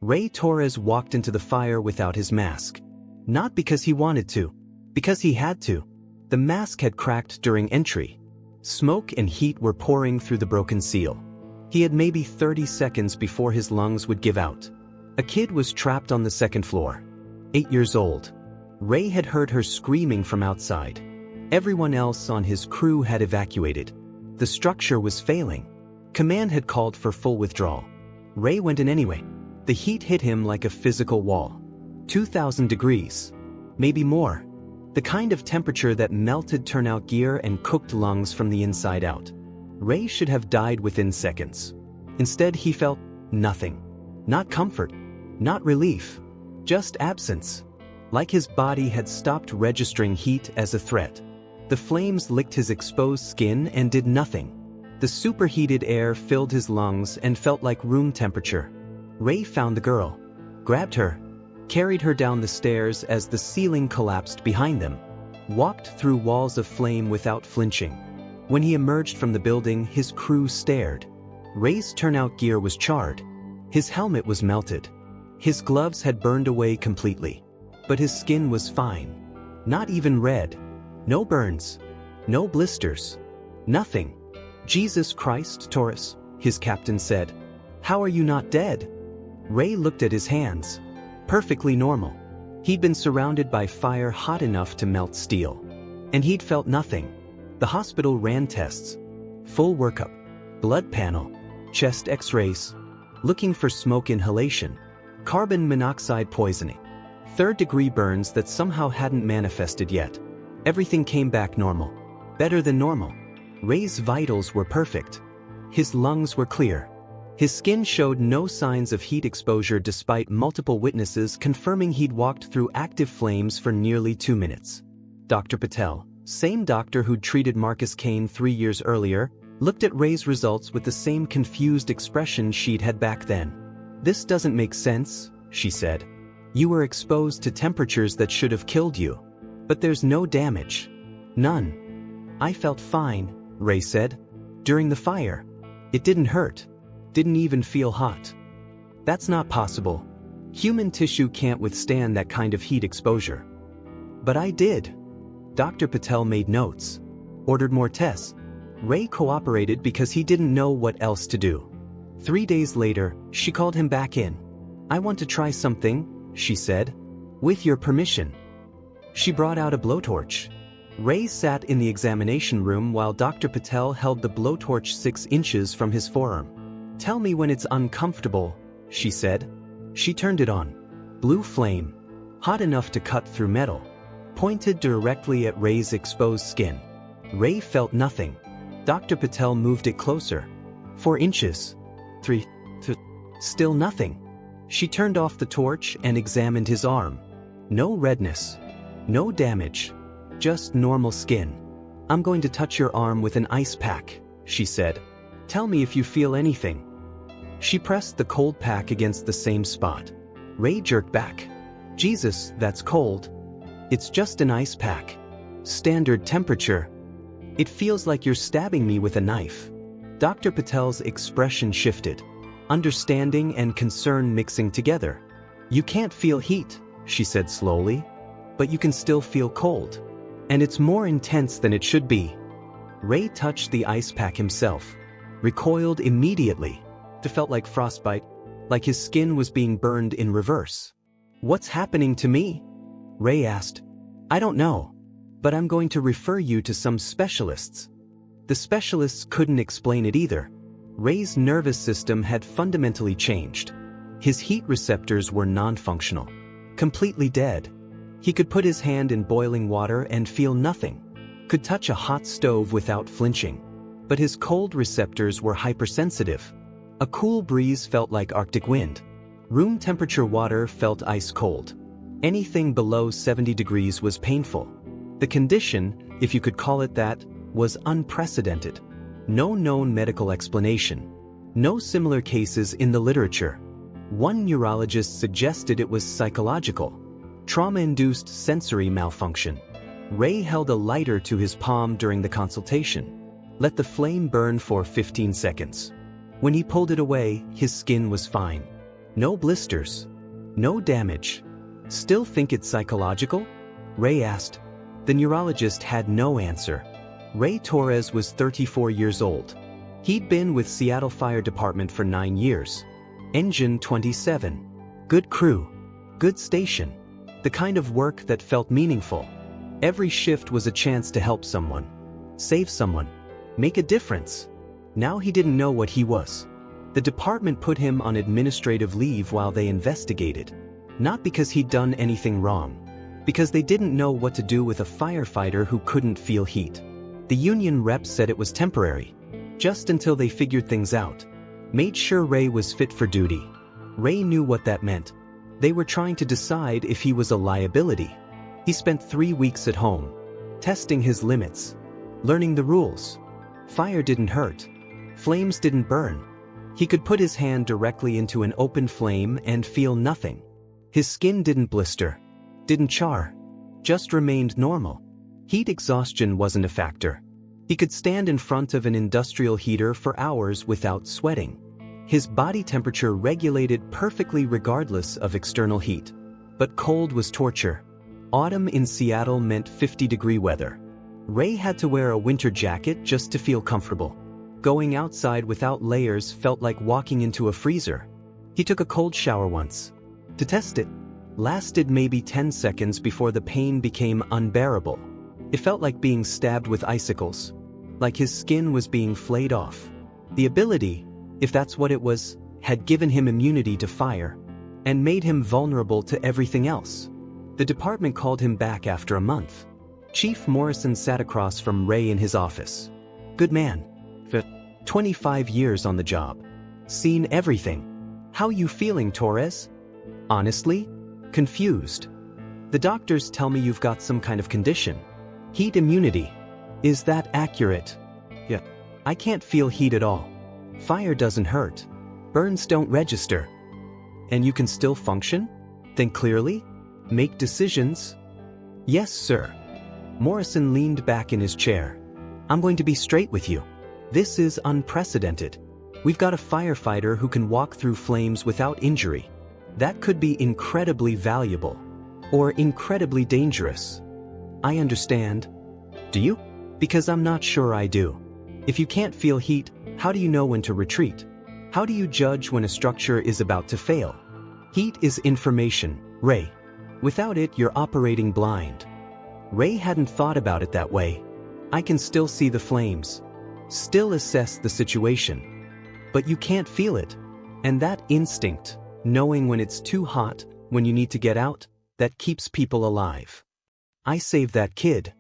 Ray Torres walked into the fire without his mask. Not because he wanted to. Because he had to. The mask had cracked during entry. Smoke and heat were pouring through the broken seal. He had maybe 30 seconds before his lungs would give out. A kid was trapped on the second floor. 8 years old. Ray had heard her screaming from outside. Everyone else on his crew had evacuated. The structure was failing. Command had called for full withdrawal. Ray went in anyway. The heat hit him like a physical wall. 2,000 degrees. Maybe more. The kind of temperature that melted turnout gear and cooked lungs from the inside out. Ray should have died within seconds. Instead, he felt nothing. Not comfort. Not relief. Just absence. Like his body had stopped registering heat as a threat. The flames licked his exposed skin and did nothing. The superheated air filled his lungs and felt like room temperature. Ray found the girl. Grabbed her. Carried her down the stairs as the ceiling collapsed behind them. Walked through walls of flame without flinching. When he emerged from the building, his crew stared. Ray's turnout gear was charred. His helmet was melted. His gloves had burned away completely. But his skin was fine. Not even red. No burns. No blisters. Nothing. Jesus Christ, Torres, his captain said. How are you not dead? Ray looked at his hands. Perfectly normal. He'd been surrounded by fire hot enough to melt steel. And he'd felt nothing. The hospital ran tests. Full workup. Blood panel. Chest x-rays. Looking for smoke inhalation. Carbon monoxide poisoning. Third-degree burns that somehow hadn't manifested yet. Everything came back normal. Better than normal. Ray's vitals were perfect. His lungs were clear. His skin showed no signs of heat exposure despite multiple witnesses confirming he'd walked through active flames for nearly 2 minutes. Dr. Patel, same doctor who'd treated Marcus Kane 3 years earlier, looked at Ray's results with the same confused expression she'd had back then. This doesn't make sense, she said. You were exposed to temperatures that should have killed you. But there's no damage. None. I felt fine, Ray said. During the fire. It didn't hurt. Didn't even feel hot. That's not possible. Human tissue can't withstand that kind of heat exposure. But I did. Dr. Patel made notes. Ordered more tests. Ray cooperated because he didn't know what else to do. 3 days later, she called him back in. I want to try something, she said. With your permission. She brought out a blowtorch. Ray sat in the examination room while Dr. Patel held the blowtorch 6 inches from his forearm. Tell me when it's uncomfortable, she said. She turned it on. Blue flame. Hot enough to cut through metal. Pointed directly at Ray's exposed skin. Ray felt nothing. Dr. Patel moved it closer. 4 inches. 3. Still nothing. She turned off the torch and examined his arm. No redness. No damage. Just normal skin. I'm going to touch your arm with an ice pack, she said. Tell me if you feel anything. She pressed the cold pack against the same spot. Ray jerked back. Jesus, that's cold. It's just an ice pack. Standard temperature. It feels like you're stabbing me with a knife. Dr. Patel's expression shifted. Understanding and concern mixing together. You can't feel heat, she said slowly. But you can still feel cold. And it's more intense than it should be. Ray touched the ice pack himself. Recoiled immediately. It felt like frostbite, like his skin was being burned in reverse. What's happening to me? Ray asked. I don't know. But I'm going to refer you to some specialists. The specialists couldn't explain it either. Ray's nervous system had fundamentally changed. His heat receptors were non-functional. Completely dead. He could put his hand in boiling water and feel nothing. Could touch a hot stove without flinching. But his cold receptors were hypersensitive. A cool breeze felt like Arctic wind. Room temperature water felt ice cold. Anything below 70 degrees was painful. The condition, if you could call it that, was unprecedented. No known medical explanation. No similar cases in the literature. One neurologist suggested it was psychological. Trauma-induced sensory malfunction. Ray held a lighter to his palm during the consultation. Let the flame burn for 15 seconds. When he pulled it away, his skin was fine. No blisters. No damage. Still think it's psychological? Ray asked. The neurologist had no answer. Ray Torres was 34 years old. He'd been with Seattle Fire Department for 9 years. Engine 27. Good crew. Good station. The kind of work that felt meaningful. Every shift was a chance to help someone. Save someone. Make a difference. Now he didn't know what he was. The department put him on administrative leave while they investigated. Not because he'd done anything wrong. Because they didn't know what to do with a firefighter who couldn't feel heat. The union rep said it was temporary. Just until they figured things out. Made sure Ray was fit for duty. Ray knew what that meant. They were trying to decide if he was a liability. He spent 3 weeks at home. Testing his limits. Learning the rules. Fire didn't hurt. Flames didn't burn. He could put his hand directly into an open flame and feel nothing. His skin didn't blister. Didn't char. Just remained normal. Heat exhaustion wasn't a factor. He could stand in front of an industrial heater for hours without sweating. His body temperature regulated perfectly regardless of external heat. But cold was torture. Autumn in Seattle meant 50-degree weather. Ray had to wear a winter jacket just to feel comfortable. Going outside without layers felt like walking into a freezer. He took a cold shower once. To test it. Lasted maybe 10 seconds before the pain became unbearable. It felt like being stabbed with icicles. Like his skin was being flayed off. The ability, if that's what it was, had given him immunity to fire. And made him vulnerable to everything else. The department called him back after a month. Chief Morrison sat across from Ray in his office. Good man. 25 years on the job. Seen everything. How you feeling, Torres? Honestly? Confused. The doctors tell me you've got some kind of condition. Heat immunity. Is that accurate? Yeah. I can't feel heat at all. Fire doesn't hurt. Burns don't register. And you can still function? Think clearly? Make decisions? Yes, sir. Morrison leaned back in his chair. I'm going to be straight with you. This is unprecedented. We've got a firefighter who can walk through flames without injury. That could be incredibly valuable. Or incredibly dangerous. I understand. Do you? Because I'm not sure I do. If you can't feel heat, how do you know when to retreat? How do you judge when a structure is about to fail? Heat is information, Ray. Without it, you're operating blind. Ray hadn't thought about it that way. I can still see the flames. Still assess the situation. But you can't feel it. And that instinct, knowing when it's too hot, when you need to get out, that keeps people alive. I saved that kid.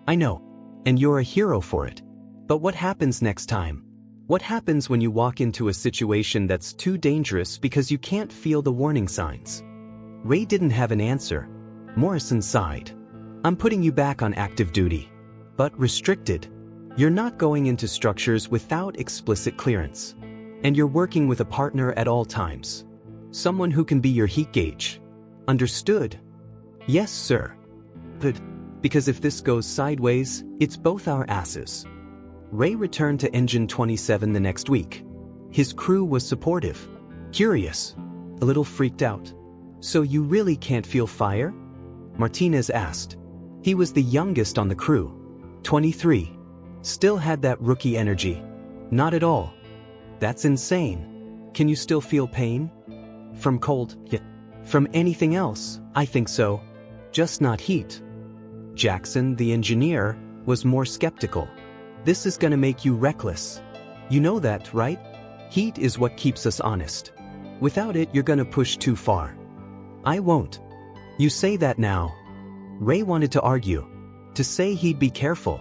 I know. And you're a hero for it. But what happens next time? What happens when you walk into a situation that's too dangerous because you can't feel the warning signs? Ray didn't have an answer. Morrison sighed. I'm putting you back on active duty. But restricted. You're not going into structures without explicit clearance. And you're working with a partner at all times. Someone who can be your heat gauge. Understood? Yes, sir. Good. Because if this goes sideways, it's both our asses. Ray returned to Engine 27 the next week. His crew was supportive. Curious. A little freaked out. So you really can't feel fire? Martinez asked. He was the youngest on the crew. 23. Still had that rookie energy. Not at all. That's insane. Can you still feel pain? From cold? Yeah. From anything else? I think so. Just not heat. Jackson, the engineer, was more skeptical. This is gonna make you reckless. You know that, right? Heat is what keeps us honest. Without it, you're gonna push too far. I won't. You say that now. Ray wanted to argue. To say he'd be careful.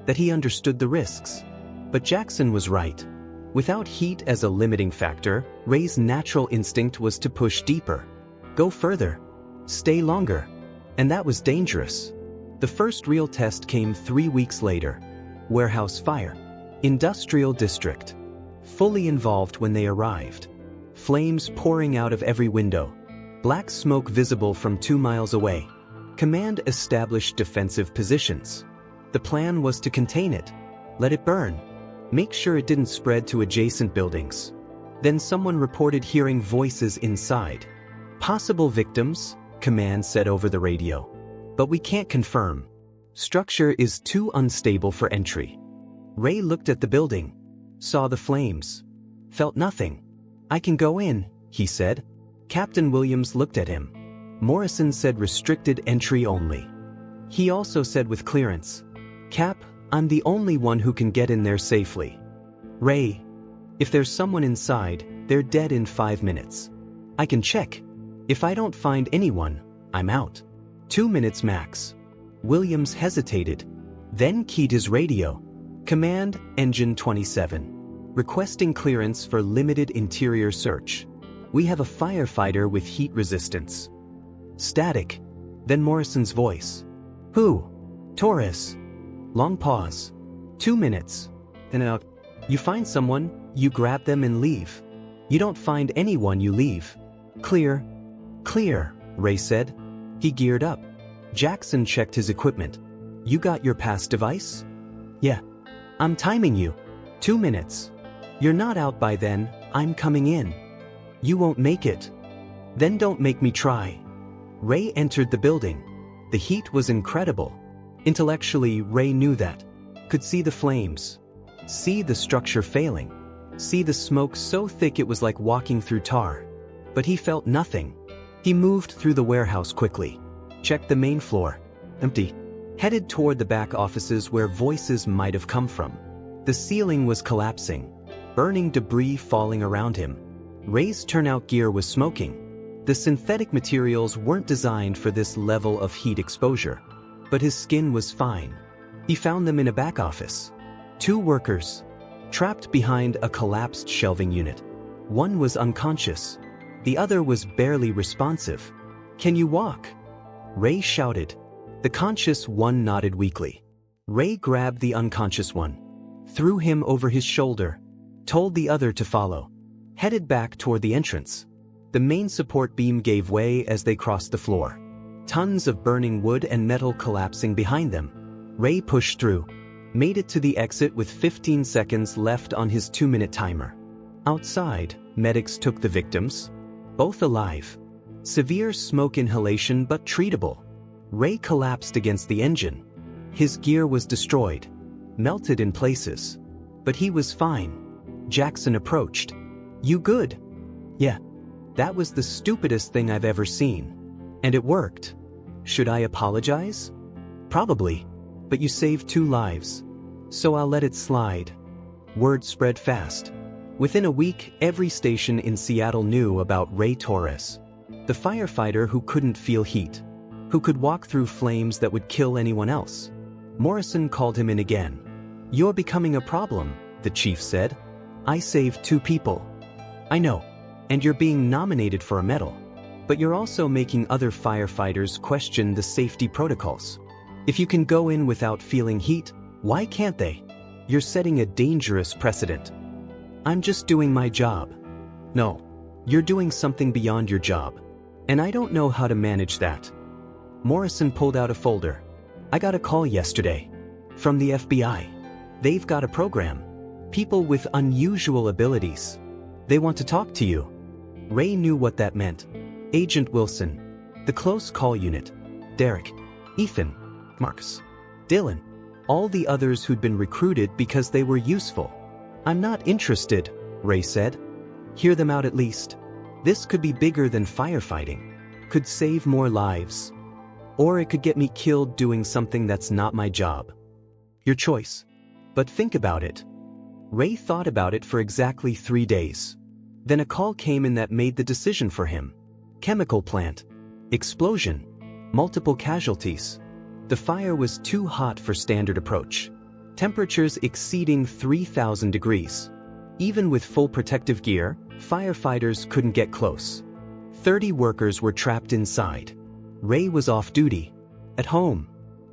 That he understood the risks. But Jackson was right. Without heat as a limiting factor, Ray's natural instinct was to push deeper. Go further. Stay longer. And that was dangerous. The first real test came 3 weeks later. Warehouse fire. Industrial district. Fully involved when they arrived. Flames pouring out of every window. Black smoke visible from 2 miles away. Command established defensive positions. The plan was to contain it. Let it burn. Make sure it didn't spread to adjacent buildings. Then someone reported hearing voices inside. Possible victims, command said over the radio. But we can't confirm. Structure is too unstable for entry. Ray looked at the building, saw the flames, felt nothing. I can go in, he said. Captain Williams looked at him. Morrison said restricted entry only. He also said with clearance, Cap, I'm the only one who can get in there safely. Ray, if there's someone inside, they're dead in 5 minutes. I can check. If I don't find anyone, I'm out. 2 minutes max. Williams hesitated, then keyed his radio. Command, Engine 27. Requesting clearance for limited interior search. We have a firefighter with heat resistance. Static. Then Morrison's voice. Who? Torres. Long pause. 2 minutes. Then out. You find someone, you grab them and leave. You don't find anyone, you leave. Clear. Clear, Ray said. He geared up. Jackson checked his equipment. You got your pass device? Yeah. I'm timing you. 2 minutes. You're not out by then, I'm coming in. You won't make it. Then don't make me try. Ray entered the building. The heat was incredible. Intellectually, Ray knew that. Could see the flames. See the structure failing. See the smoke so thick it was like walking through tar. But he felt nothing. He moved through the warehouse quickly. Checked the main floor. Empty. Headed toward the back offices where voices might have come from. The ceiling was collapsing. Burning debris falling around him. Ray's turnout gear was smoking. The synthetic materials weren't designed for this level of heat exposure. But his skin was fine. He found them in a back office. 2 workers. Trapped behind a collapsed shelving unit. One was unconscious. The other was barely responsive. Can you walk? Ray shouted. The conscious one nodded weakly. Ray grabbed the unconscious one. Threw him over his shoulder. Told the other to follow. Headed back toward the entrance. The main support beam gave way as they crossed the floor. Tons of burning wood and metal collapsing behind them. Ray pushed through. Made it to the exit with 15 seconds left on his 2-minute timer. Outside, medics took the victims. Both alive. Severe smoke inhalation but treatable. Ray collapsed against the engine. His gear was destroyed. Melted in places. But he was fine. Jackson approached. You good? Yeah. That was the stupidest thing I've ever seen. And it worked. Should I apologize? Probably. But you saved 2 lives. So I'll let it slide. Word spread fast. Within a week, every station in Seattle knew about Ray Torres. The firefighter who couldn't feel heat. Who could walk through flames that would kill anyone else. Morrison called him in again. You're becoming a problem, the chief said. I saved 2 people. I know. And you're being nominated for a medal. But you're also making other firefighters question the safety protocols. If you can go in without feeling heat, why can't they? You're setting a dangerous precedent. I'm just doing my job. No, you're doing something beyond your job. And I don't know how to manage that. Morrison pulled out a folder. I got a call yesterday. From the FBI. They've got a program. People with unusual abilities. They want to talk to you. Ray knew what that meant. Agent Wilson. The close call unit. Derek. Ethan. Marcus. Dylan. All the others who'd been recruited because they were useful. I'm not interested, Ray said. Hear them out at least. This could be bigger than firefighting. Could save more lives. Or it could get me killed doing something that's not my job. Your choice. But think about it. Ray thought about it for exactly 3 days. Then a call came in that made the decision for him. Chemical plant. Explosion. Multiple casualties. The fire was too hot for standard approach. Temperatures exceeding 3,000 degrees. Even with full protective gear, firefighters couldn't get close. 30 workers were trapped inside. Ray was off duty. At home.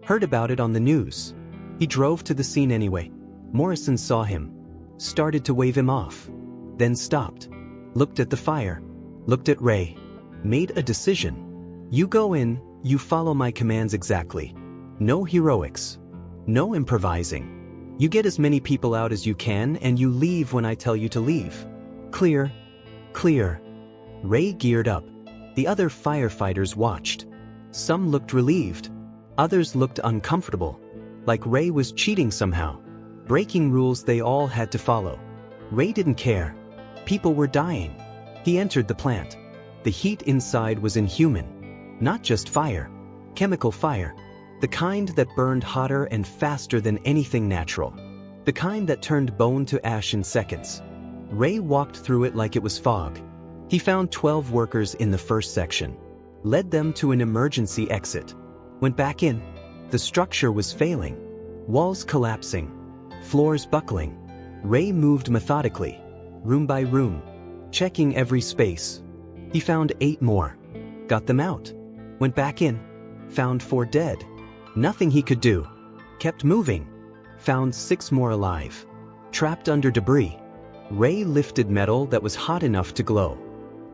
Heard about it on the news. He drove to the scene anyway. Morrison saw him. Started to wave him off. Then stopped. Looked at the fire. Looked at Ray. Made a decision. You go in, you follow my commands exactly. No heroics. No improvising. You get as many people out as you can and you leave when I tell you to leave. Clear. Clear. Ray geared up. The other firefighters watched. Some looked relieved. Others looked uncomfortable. Like Ray was cheating somehow. Breaking rules they all had to follow. Ray didn't care. People were dying. He entered the plant. The heat inside was inhuman. Not just fire. Chemical fire. The kind that burned hotter and faster than anything natural. The kind that turned bone to ash in seconds. Ray walked through it like it was fog. He found 12 workers in the first section. Led them to an emergency exit. Went back in. The structure was failing. Walls collapsing. Floors buckling. Ray moved methodically. Room by room. Checking every space. He found 8 more. Got them out. Went back in. Found 4 dead. Nothing he could do. Kept moving. Found 6 more alive. Trapped under debris. Ray lifted metal that was hot enough to glow.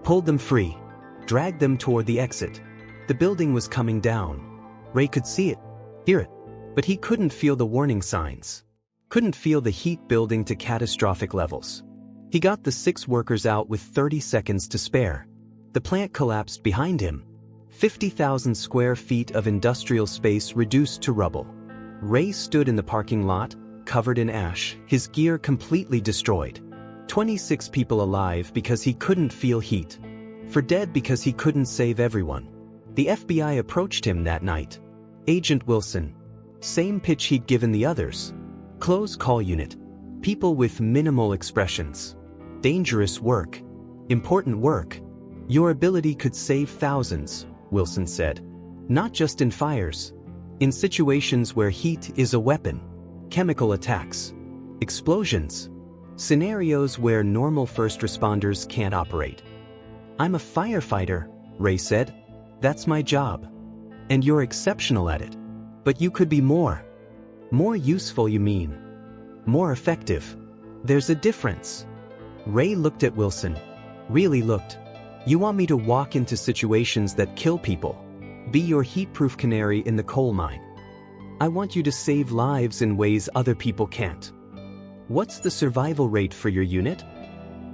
Pulled them free. Dragged them toward the exit. The building was coming down. Ray could see it, hear it, but he couldn't feel the warning signs. Couldn't feel the heat building to catastrophic levels. He got the 6 workers out with 30 seconds to spare. The plant collapsed behind him. 50,000 square feet of industrial space reduced to rubble. Ray stood in the parking lot, covered in ash, his gear completely destroyed. 26 people alive because he couldn't feel heat. For dead because he couldn't save everyone. The FBI approached him that night. Agent Wilson. Same pitch he'd given the others. Close call unit. People with minimal expressions. Dangerous work. Important work. Your ability could save thousands, Wilson said. Not just in fires. In situations where heat is a weapon. Chemical attacks. Explosions. Scenarios where normal first responders can't operate. I'm a firefighter, Ray said. That's my job. And you're exceptional at it. But you could be more. More useful, you mean? More effective. There's a difference. Ray looked at Wilson. Really looked. You want me to walk into situations that kill people? Be your heat-proof canary in the coal mine. I want you to save lives in ways other people can't. What's the survival rate for your unit?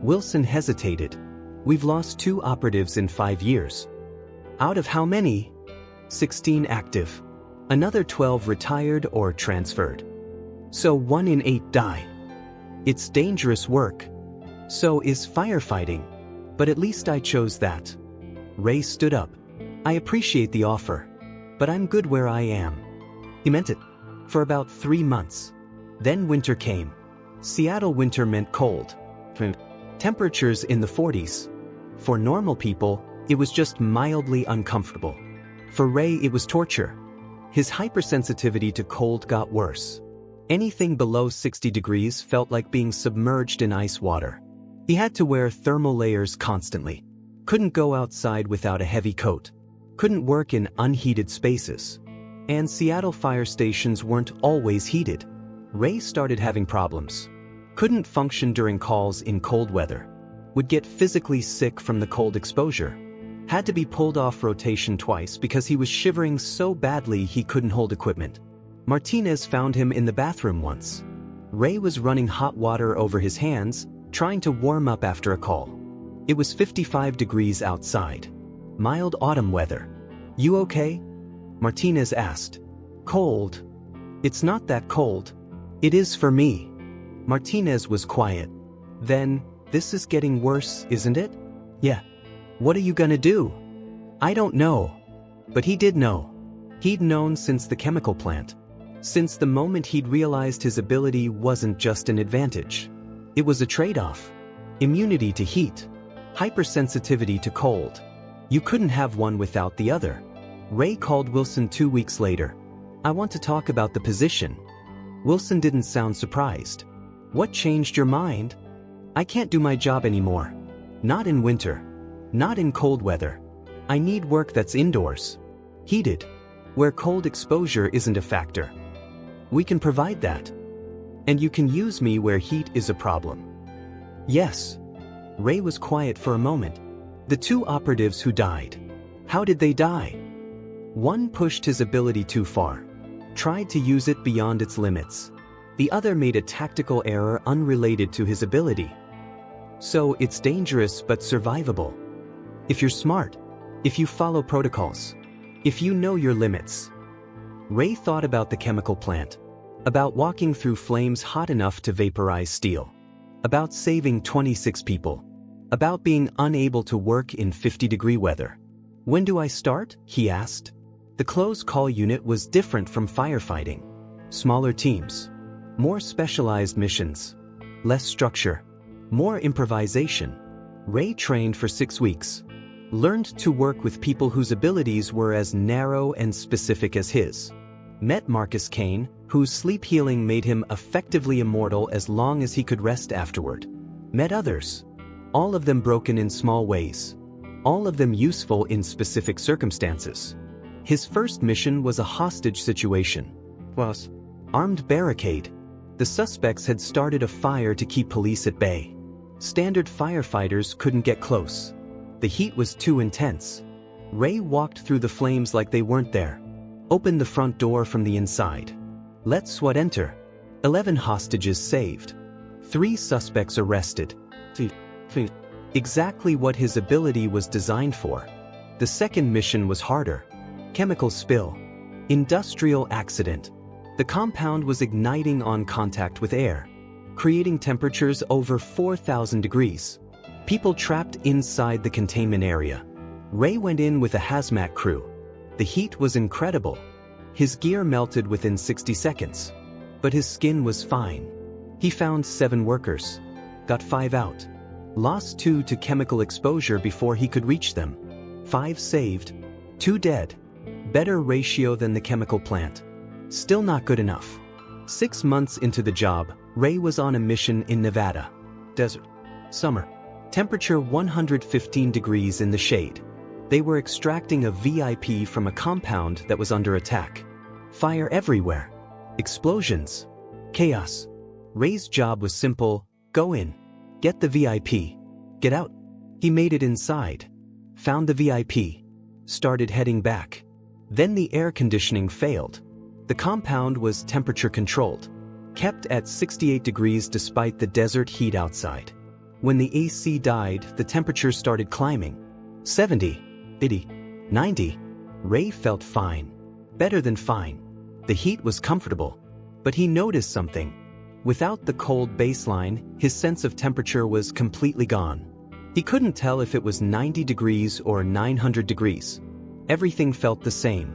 Wilson hesitated. We've lost 2 operatives in 5 years. Out of how many? 16 active. Another 12 retired or transferred. So 1 in 8 die. It's dangerous work. So is firefighting. But at least I chose that. Ray stood up. I appreciate the offer. But I'm good where I am. He meant it. For about 3 months. Then winter came. Seattle winter meant cold. Temperatures in the 40s. For normal people, it was just mildly uncomfortable. For Ray, it was torture. His hypersensitivity to cold got worse. Anything below 60 degrees felt like being submerged in ice water. He had to wear thermal layers constantly. Couldn't go outside without a heavy coat. Couldn't work in unheated spaces. And Seattle fire stations weren't always heated. Ray started having problems. Couldn't function during calls in cold weather. Would get physically sick from the cold exposure. Had to be pulled off rotation twice because he was shivering so badly he couldn't hold equipment. Martinez found him in the bathroom once. Ray was running hot water over his hands, trying to warm up after a call. It was 55 degrees outside. Mild autumn weather. You okay? Martinez asked. Cold. It's not that cold. It is for me. Martinez was quiet. Then, this is getting worse, isn't it? Yeah. What are you gonna do? I don't know. But he did know. He'd known since the chemical plant. Since the moment he'd realized his ability wasn't just an advantage. It was a trade-off. Immunity to heat. Hypersensitivity to cold. You couldn't have one without the other. Ray called Wilson 2 weeks later. I want to talk about the position. Wilson didn't sound surprised. What changed your mind? I can't do my job anymore. Not in winter. Not in cold weather. I need work that's indoors. Heated. Where cold exposure isn't a factor. We can provide that. And you can use me where heat is a problem. Yes. Ray was quiet for a moment. The 2 operatives who died. How did they die? One pushed his ability too far. Tried to use it beyond its limits. The other made a tactical error unrelated to his ability. So it's dangerous but survivable. If you're smart, if you follow protocols, if you know your limits. Ray thought about the chemical plant, about walking through flames hot enough to vaporize steel, about saving 26 people, about being unable to work in 50-degree weather. When do I start? He asked. The close call unit was different from firefighting. Smaller teams, more specialized missions, less structure, more improvisation. Ray trained for 6 weeks, learned to work with people whose abilities were as narrow and specific as his. Met Marcus Kane, whose sleep healing made him effectively immortal as long as he could rest afterward. Met others, all of them broken in small ways, all of them useful in specific circumstances. His first mission was a hostage situation. Was armed barricade. The suspects had started a fire to keep police at bay. Standard firefighters couldn't get close. The heat was too intense. Ray walked through the flames like they weren't there. Opened the front door from the inside. Let SWAT enter. 11 hostages saved. 3 suspects arrested. Exactly what his ability was designed for. The second mission was harder. Chemical spill. Industrial accident. The compound was igniting on contact with air, creating temperatures over 4,000 degrees. People trapped inside the containment area. Ray went in with a hazmat crew. The heat was incredible. His gear melted within 60 seconds. But his skin was fine. He found 7 workers. Got 5 out. Lost 2 to chemical exposure before he could reach them. 5 saved. 2 dead. Better ratio than the chemical plant. Still not good enough. 6 months into the job, Ray was on a mission in Nevada. Desert. Summer. Temperature 115 degrees in the shade. They were extracting a VIP from a compound that was under attack. Fire everywhere. Explosions. Chaos. Ray's job was simple: go in. Get the VIP. Get out. He made it inside. Found the VIP. Started heading back. Then the air conditioning failed. The compound was temperature controlled, kept at 68 degrees despite the desert heat outside. When the AC died, the temperature started climbing. 70, 80, 90. Ray felt fine. Better than fine. The heat was comfortable. But he noticed something. Without the cold baseline, his sense of temperature was completely gone. He couldn't tell if it was 90 degrees or 900 degrees. Everything felt the same.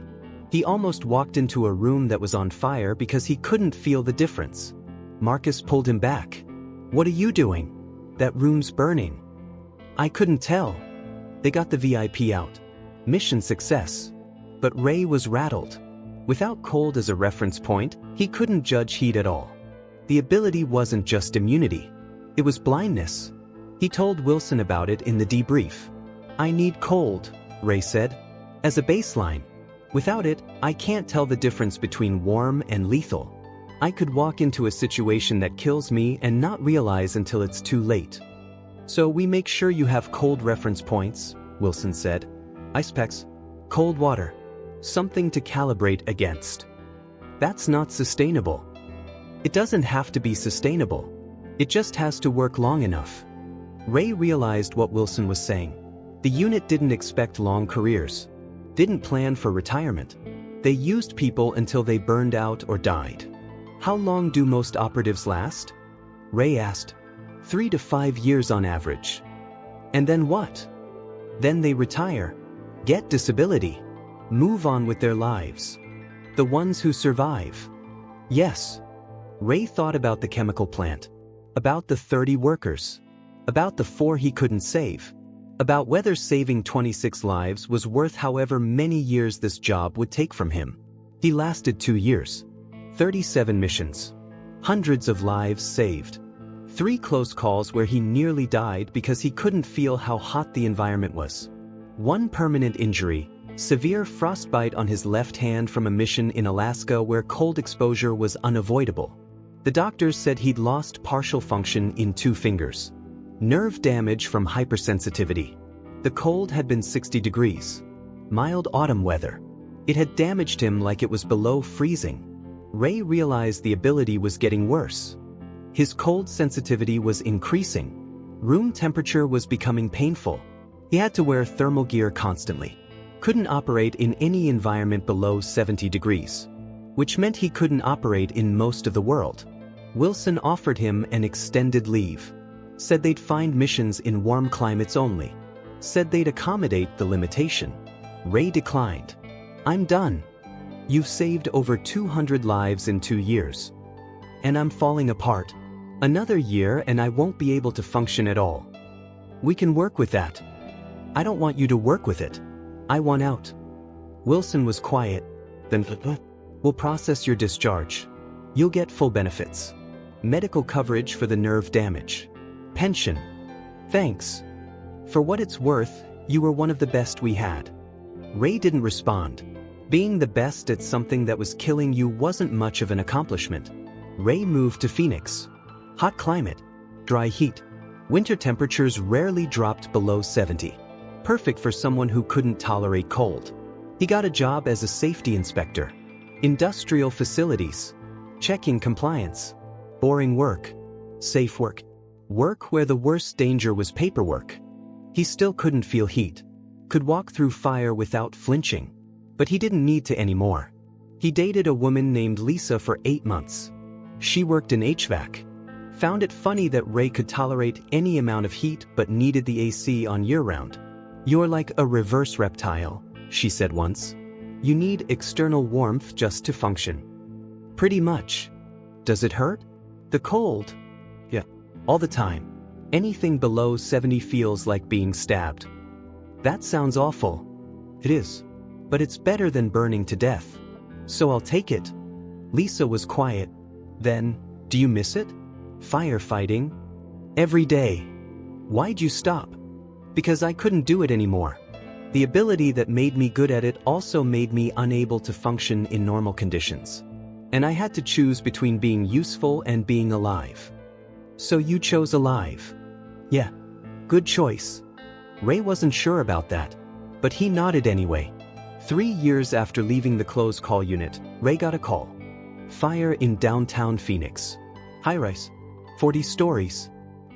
He almost walked into a room that was on fire because he couldn't feel the difference. Marcus pulled him back. "What are you doing? That room's burning." "I couldn't tell." They got the VIP out. Mission success. But Ray was rattled. Without cold as a reference point, he couldn't judge heat at all. The ability wasn't just immunity. It was blindness. He told Wilson about it in the debrief. "I need cold," Ray said, "as a baseline. Without it, I can't tell the difference between warm and lethal. I could walk into a situation that kills me and not realize until it's too late." "So we make sure you have cold reference points," Wilson said. "Ice packs, cold water, something to calibrate against." That's not sustainable. It doesn't have to be sustainable. It just has to work long enough. Ray realized what Wilson was saying. The unit didn't expect long careers. Didn't plan for retirement. They used people until they burned out or died. "How long do most operatives last?" Ray asked. 3 to 5 years on average. "And then what?" "Then they retire, get disability, move on with their lives. The ones who survive." Yes. Ray thought about the chemical plant, about the 30 workers, about the 4 he couldn't save, about whether saving 26 lives was worth however many years this job would take from him. He lasted 2 years, 37 missions, hundreds of lives saved, 3 close calls where he nearly died because he couldn't feel how hot the environment was, 1 permanent injury, severe frostbite on his left hand from a mission in Alaska where cold exposure was unavoidable. The doctors said he'd lost partial function in 2 fingers. Nerve damage from hypersensitivity. The cold had been 60 degrees. Mild autumn weather. It had damaged him like it was below freezing. Ray realized the ability was getting worse. His cold sensitivity was increasing. Room temperature was becoming painful. He had to wear thermal gear constantly. Couldn't operate in any environment below 70 degrees, which meant he couldn't operate in most of the world. Wilson offered him an extended leave. Said they'd find missions in warm climates only. Said they'd accommodate the limitation. Ray declined. "I'm done. You've saved over 200 lives in 2 years. And I'm falling apart. Another year and I won't be able to function at all. We can work with that." "I don't want you to work with it. I want out." Wilson was quiet. "Then we'll process your discharge. You'll get full benefits. Medical coverage for the nerve damage. Pension. Thanks. For what it's worth, you were one of the best we had." Ray didn't respond. Being the best at something that was killing you wasn't much of an accomplishment. Ray moved to Phoenix. Hot climate, dry heat. Winter temperatures rarely dropped below 70. Perfect for someone who couldn't tolerate cold. He got a job as a safety inspector. Industrial facilities. Checking compliance. Boring work. Safe work. Work where the worst danger was paperwork. He still couldn't feel heat. Could walk through fire without flinching. But he didn't need to anymore. He dated a woman named Lisa for 8 months. She worked in HVAC. Found it funny that Ray could tolerate any amount of heat but needed the AC on year-round. "You're like a reverse reptile," she said once. "You need external warmth just to function." "Pretty much." "Does it hurt?" "The cold?" "Yeah, all the time. Anything below 70 feels like being stabbed." "That sounds awful." "It is. But it's better than burning to death. So I'll take it." Lisa was quiet. Then, "Do you miss it?" "Firefighting? Every day." "Why'd you stop?" "Because I couldn't do it anymore. The ability that made me good at it also made me unable to function in normal conditions. And I had to choose between being useful and being alive." "So you chose alive?" "Yeah. Good choice." Ray wasn't sure about that, but he nodded anyway. 3 years after leaving the close call unit, Ray got a call. Fire in downtown Phoenix. High-rise. 40 stories.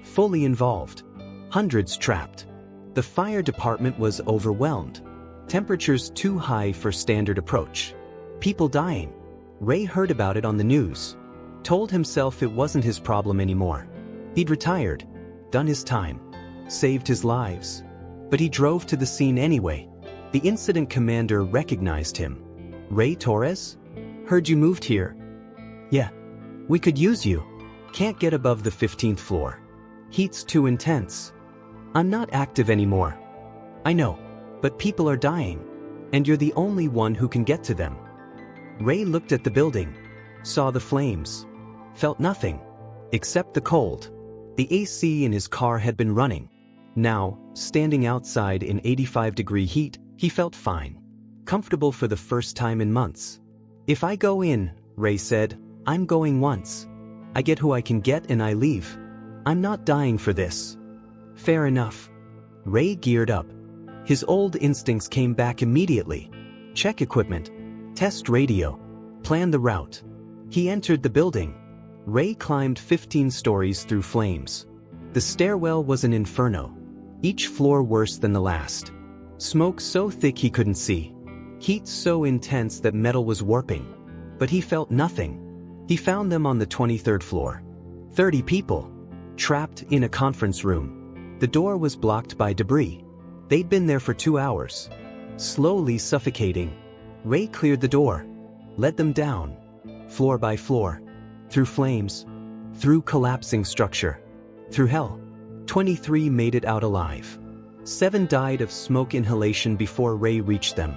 Fully involved. Hundreds trapped. The fire department was overwhelmed. Temperatures too high for standard approach. People dying. Ray heard about it on the news. Told himself it wasn't his problem anymore. He'd retired. Done his time. Saved his lives. But he drove to the scene anyway. The incident commander recognized him. "Ray Torres? Heard you moved here." "Yeah. We could use you. Can't get above the 15th floor. Heat's too intense." "I'm not active anymore." "I know. But people are dying. And you're the only one who can get to them." Ray looked at the building. Saw the flames. Felt nothing. Except the cold. The AC in his car had been running. Now, standing outside in 85-degree heat, he felt fine. Comfortable for the first time in months. "If I go in," Ray said, "I'm going once. I get who I can get and I leave. I'm not dying for this." "Fair enough." Ray geared up. His old instincts came back immediately. Check equipment. Test radio. Plan the route. He entered the building. Ray climbed 15 stories through flames. The stairwell was an inferno. Each floor worse than the last. Smoke so thick he couldn't see. Heat so intense that metal was warping. But he felt nothing. He found them on the 23rd floor. 30 people. Trapped in a conference room. The door was blocked by debris. They'd been there for 2 hours. Slowly suffocating. Ray cleared the door. Led them down. Floor by floor. Through flames. Through collapsing structure. Through hell. 23 made it out alive. 7 died of smoke inhalation before Ray reached them.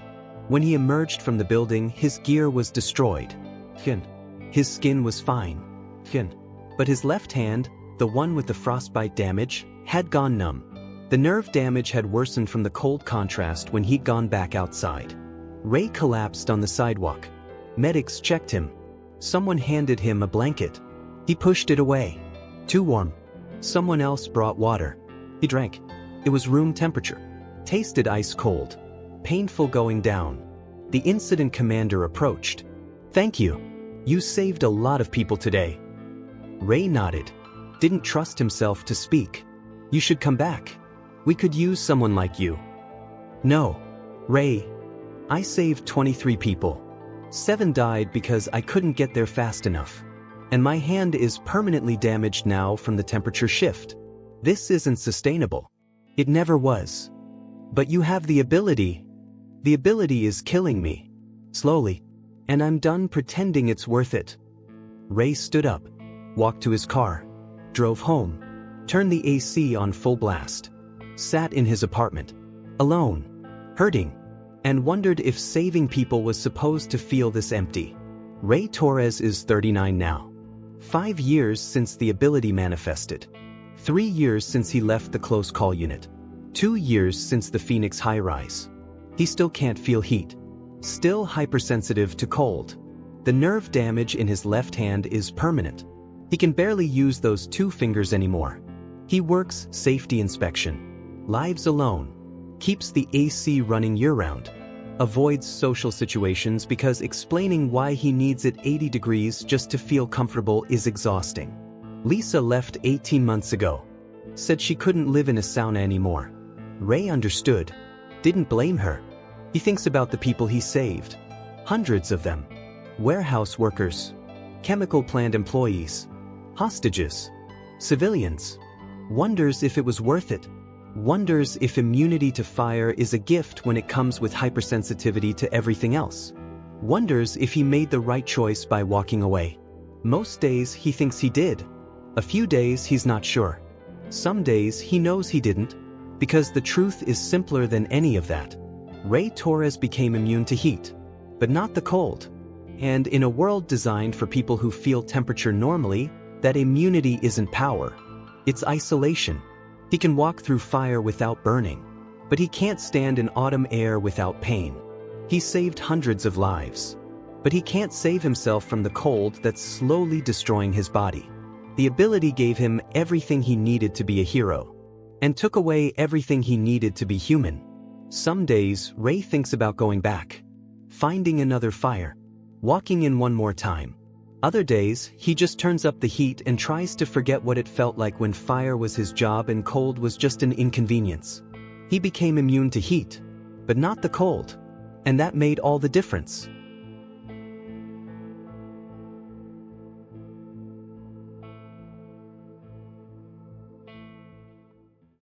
When he emerged from the building, his gear was destroyed. His skin was fine. But his left hand, the one with the frostbite damage, had gone numb. The nerve damage had worsened from the cold contrast when he'd gone back outside. Ray collapsed on the sidewalk. Medics checked him. Someone handed him a blanket. He pushed it away. Too warm. Someone else brought water. He drank. It was room temperature. Tasted ice cold. Painful going down. The incident commander approached. "Thank you. You saved a lot of people today." Ray nodded. Didn't trust himself to speak. You should come back. We could use someone like you. No. Ray. I saved 23 people. 7 died because I couldn't get there fast enough. And my hand is permanently damaged now from the temperature shift. This isn't sustainable. It never was. But you have the ability. The ability is killing me. Slowly. And I'm done pretending it's worth it. Ray stood up, walked to his car, drove home, turned the AC on full blast, sat in his apartment, alone, hurting, and wondered if saving people was supposed to feel this empty. Ray Torres is 39 now. 5 years since the ability manifested. 3 years since he left the close call unit. 2 years since the Phoenix high-rise. He still can't feel heat. Still hypersensitive to cold. The nerve damage in his left hand is permanent. He can barely use those 2 fingers anymore. He works safety inspection. Lives alone. Keeps the AC running year-round. Avoids social situations because explaining why he needs it 80 degrees just to feel comfortable is exhausting. Lisa left 18 months ago. Said she couldn't live in a sauna anymore. Ray understood. Didn't blame her. He thinks about the people he saved. Hundreds of them. Warehouse workers. Chemical plant employees. Hostages. Civilians. Wonders if it was worth it. Wonders if immunity to fire is a gift when it comes with hypersensitivity to everything else. Wonders if he made the right choice by walking away. Most days he thinks he did. A few days he's not sure. Some days he knows he didn't, because the truth is simpler than any of that. Ray Torres became immune to heat, but not the cold. And in a world designed for people who feel temperature normally, that immunity isn't power. It's isolation. He can walk through fire without burning, but he can't stand in autumn air without pain. He saved hundreds of lives, but he can't save himself from the cold that's slowly destroying his body. The ability gave him everything he needed to be a hero, and took away everything he needed to be human. Some days, Ray thinks about going back, finding another fire, walking in one more time. Other days, he just turns up the heat and tries to forget what it felt like when fire was his job and cold was just an inconvenience. He became immune to heat, but not the cold. And that made all the difference.